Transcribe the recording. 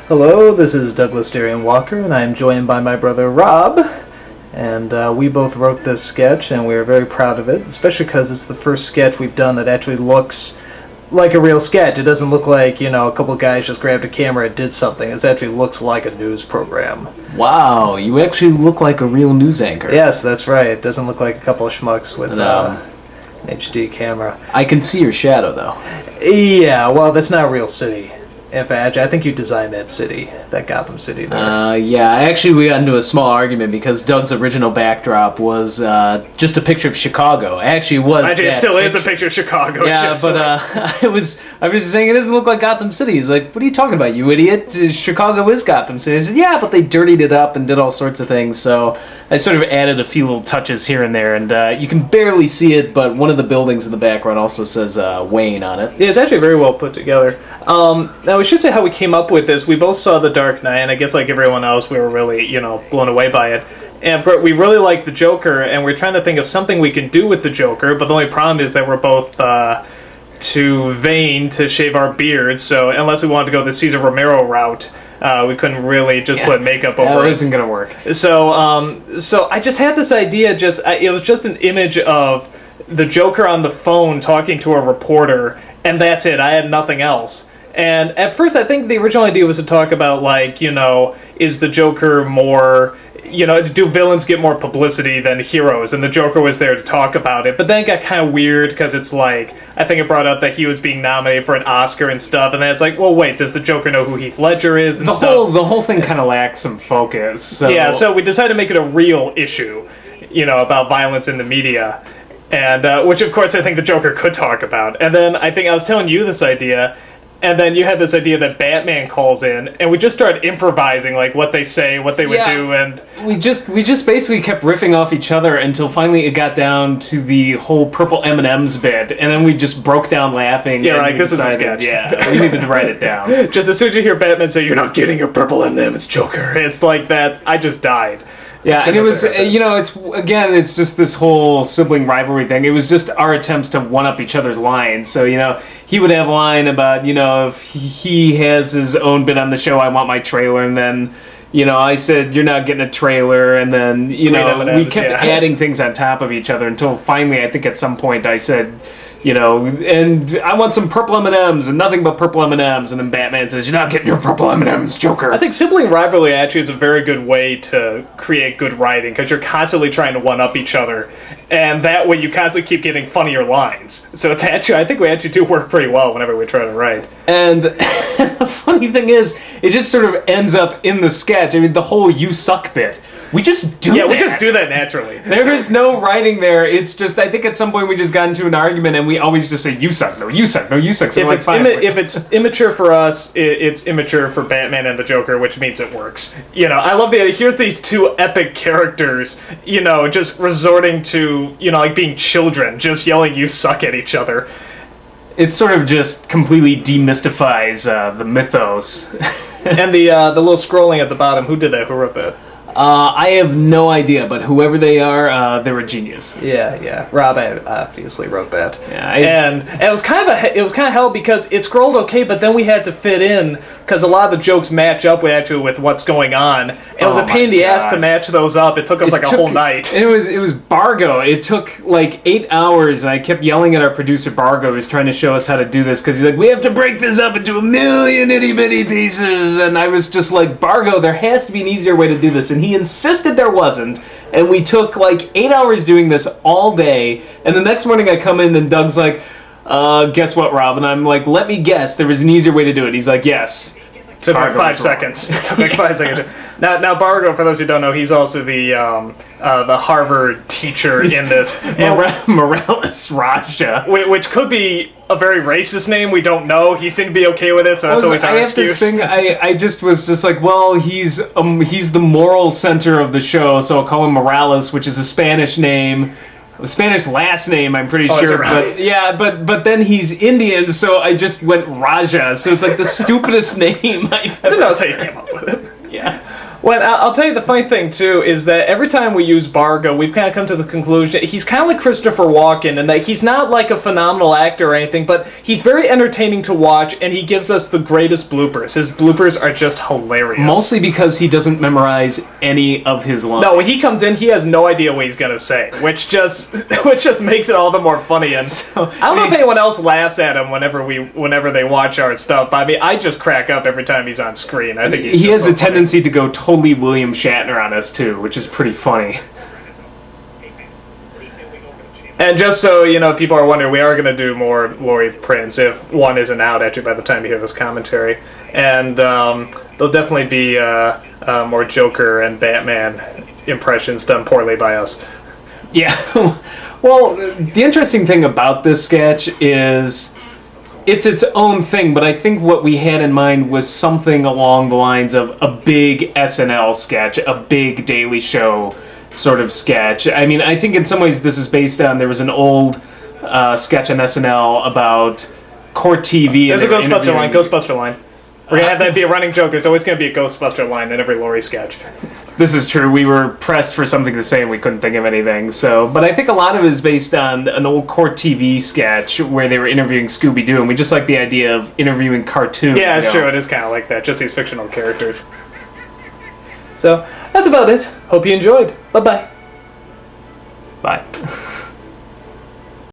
Hello, this is Douglas Darian Walker, and I'm joined by my brother Rob. And we both wrote this sketch, and we are very proud of it, especially because it's the first sketch we've done that actually looks like a real sketch. It doesn't look like, a couple of guys just grabbed a camera and did something. It actually looks like a news program. Wow, you actually look like a real news anchor. Yes, that's right. It doesn't look like a couple of schmucks with an HD camera. I can see your shadow, though. Yeah, well, that's not a real city. In fact, I think you designed that city, that Gotham City there. Yeah, actually we got into a small argument because Doug's original backdrop was just a picture of Chicago. Actually, it was. Actually, it still is a picture of Chicago. Yeah, but I was saying it doesn't look like Gotham City. He's like, what are you talking about, you idiot? Chicago is Gotham City. I said, yeah, but they dirtied it up and did all sorts of things. So I sort of added a few little touches here and there, and you can barely see it, but one of the buildings in the background also says Wayne on it. Yeah, it's actually very well put together. Now, we should say how we came up with this. We both saw The Dark Knight, and I guess like everyone else, we were really, blown away by it. And of course, we really like the Joker, and we're trying to think of something we can do with the Joker, but the only problem is that we're both too vain to shave our beards, so unless we wanted to go the Cesar Romero route, we couldn't really just put makeup over it. That isn't going to work. So I just had this idea, it was just an image of the Joker on the phone talking to a reporter, and that's it. I had nothing else. And at first, I think the original idea was to talk about, is the Joker more, do villains get more publicity than heroes? And the Joker was there to talk about it. But then it got kind of weird because it's I think it brought up that he was being nominated for an Oscar and stuff. And then it's like, well, wait, does the Joker know who Heath Ledger is? And the whole thing kind of lacks some focus. So. Yeah, so we decided to make it a real issue, about violence in the media. And, which of course I think the Joker could talk about. And then I think I was telling you this idea. And then you had this idea that Batman calls in, and we just started improvising, what they say, what they would do, and we just basically kept riffing off each other until finally it got down to the whole purple M&Ms bit, and then we just broke down laughing. Yeah, this is a sketch. Yeah, we needed to write it down. Just as soon as you hear Batman say, "You're not getting your purple M&Ms, Joker," it's like that. I just died. Yeah, and it was, it's just this whole sibling rivalry thing. It was just our attempts to one-up each other's lines. So, he would have a line about, if he has his own bit on the show, I want my trailer, and then, I said, you're not getting a trailer, and then, we kept adding things on top of each other until finally, I think at some point I said, and I want some purple M&Ms and nothing but purple M&Ms, and then Batman says, you're not getting your purple M&Ms, Joker. I think sibling rivalry actually is a very good way to create good writing, because you're constantly trying to one-up each other, and that way you constantly keep getting funnier lines. So it's actually, I think we actually do work pretty well whenever we try to write. And the funny thing is, it just sort of ends up in the sketch. I mean, the whole you suck bit. We just do that. Yeah, we just do that naturally. There is no writing there. It's just, I think at some point we just got into an argument and we always just say, you suck, no, you suck, no, you suck. So if it's immature for us, it's immature for Batman and the Joker, which means it works. I love the idea. Here's these two epic characters, just resorting to, being children, just yelling, you suck at each other. It sort of just completely demystifies the mythos. And the little scrolling at the bottom, who did that? Who wrote that? I have no idea, but whoever they are, they're a genius. Yeah. Rob obviously wrote that. Yeah, and it was kind of hell because it scrolled okay, but then we had to fit in because a lot of the jokes match up with what's going on. It was a pain in the ass to match those up. It took us a whole night. It was Bargo. It took 8 hours, and I kept yelling at our producer Bargo, who's trying to show us how to do this because he's like, we have to break this up into a million itty bitty pieces, and I was just like, Bargo, there has to be an easier way to do this, and he insisted there wasn't, and we took 8 hours doing this all day, and the next morning I come in and Doug's like, guess what, Rob? And I'm like, let me guess, there was an easier way to do it. He's like, yes. It took 5 seconds. It took 5 seconds. Now Bargo, for those who don't know, he's also the Harvard teacher in this. Morales Raja. Which could be a very racist name. We don't know. He seemed to be okay with it, so that's always our excuse. This thing, I just was just like, well, he's the moral center of the show, so I'll call him Morales, which is a Spanish name. A Spanish last name, I'm pretty sure, right? But yeah, but then he's Indian, so I just went Raja. So it's the stupidest name I've ever. That's how you came up with it. Yeah. Well, I'll tell you the funny thing, too, is that every time we use Bargo, we've kind of come to the conclusion he's kind of like Christopher Walken, and that he's not like a phenomenal actor or anything, but he's very entertaining to watch, and he gives us the greatest bloopers. His bloopers are just hilarious. Mostly because he doesn't memorize any of his lines. No, when he comes in, he has no idea what he's going to say, which just makes it all the more funny. And I don't know if anyone else laughs at him whenever they watch our stuff, but I mean, I just crack up every time he's on screen. I think he has so a tendency to go totally William Shatner on us too, which is pretty funny. And just so you know, people are wondering, we are going to do more Laurie Prince if one isn't out actually by the time you hear this commentary, and there'll definitely be more Joker and Batman impressions done poorly by us. Yeah. Well, the interesting thing about this sketch is it's its own thing, but I think what we had in mind was something along the lines of a big SNL sketch, a big Daily Show sort of sketch. I mean, I think in some ways this is based on, there was an old sketch on SNL about court TV. There's a Ghostbuster line. We're going to have that be a running joke. There's always going to be a Ghostbuster line in every Laurie sketch. This is true. We were pressed for something to say and we couldn't think of anything. So, but I think a lot of it is based on an old court TV sketch where they were interviewing Scooby-Doo, and we just like the idea of interviewing cartoons. Yeah, it's true. It is kind of like that. Just these fictional characters. So, that's about it. Hope you enjoyed. Bye-bye.